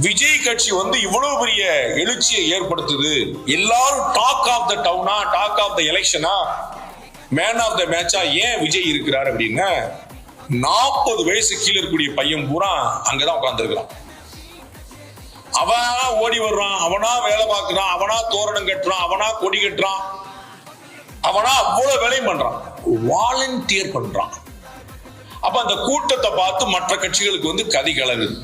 விஜய் கட்சி இவ்வளவு பெரிய எழுச்சியை ஏற்படுத்துது. எல்லாரும் டாக் ஆஃப் த டவுனா, டாக் ஆஃப் த எலெக்ஷனா, மேன் ஆஃப் த மேட்சா ஏன் விஜய் இருக்கிறார் அப்படின்னா 40 வயசு கீழே இருக்கக்கூடிய பையன் பூரா அங்கதான் உட்கார்ந்து இருக்கிறான். அவனா ஓடி வர்றான், அவனா வேலை பார்க்கிறான், அவனா தோரணம் கட்டுறான், அவனா கொடி கட்டுறான், அவனா அவ்வளவு வேலையும் பண்றான், வாலண்டியர் பண்றான். அப்ப அந்த கூட்டத்தை பார்த்து மற்ற கட்சிகளுக்கு கதி கலங்குது.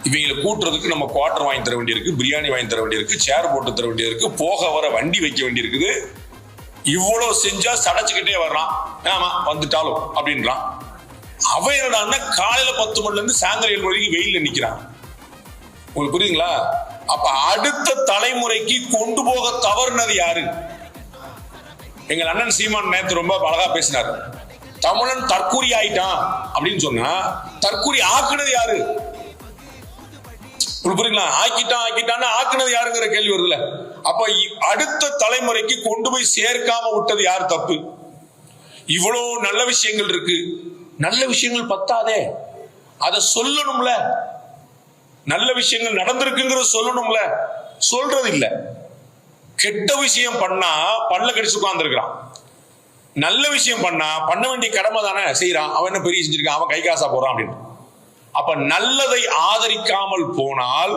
இவங்களை கூட்டுறதுக்கு நம்ம குவார்டர் வாங்கி தர வேண்டியிருக்கு, பிரியாணி வாங்கி தர வேண்டியிருக்கு, சேர் போட்டு தர வேண்டியிருக்கு, போக வர வண்டி வைக்க வேண்டியிருக்குது. இவ்வளவு செஞ்சா சடைச்சுக்கிட்டே வர்றான். ஆமா வந்துட்டாலும் அப்படின்றான். அவன் என்னடான்னா காலையில 10 மணில இருந்து சாயந்தரம் 7 மணிக்கு வெயில்ல நிக்கிறான். உங்களுக்கு புரியுதுங்களா? அப்ப அடுத்த தலைமுறைக்கு கொண்டு போக தவறுனது யாரு? எங்க அண்ணன் சீமான் நேத்து ரொம்ப அழகா பேசினார். தமிழன் தற்கூரி ஆயிட்டான் அப்படின்னு சொன்னா தற்கூரி ஆக்குனது யாரு? புரியுங்களா? ஆக்கிட்டான்னு ஆக்குனது யாருங்கிற கேள்வி வருதுல. அப்ப அடுத்த தலைமுறைக்கு கொண்டு போய் சேர்க்காம விட்டது யார் தப்பு? இவ்வளவு நல்ல விஷயங்கள் இருக்கு, நல்ல விஷயங்கள் பத்தாதே, அதை சொல்லணும்ல. நல்ல விஷயங்கள் நடந்திருக்குங்கிற சொல்லணும்ல, சொல்றது இல்ல. கெட்ட விஷயம் பண்ணா பல்ல கடிச்சு உட்கார்ந்து இருக்கிறான். நல்ல விஷயம் பண்ணா பண்ண வேண்டிய கடமை தானே செய்யறான். அவன் என்ன பெரிய செஞ்சிருக்கான், அவன் கை காசா போறான் அப்படின்னு. அப்ப நல்லதை ஆதரிக்காமல் போனால்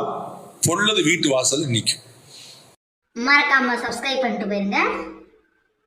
பொல்லது வீட்டு வாசல் நிற்கும். மறக்காம சப்ஸ்கிரைப் பண்ணிட்டு போயிருங்க.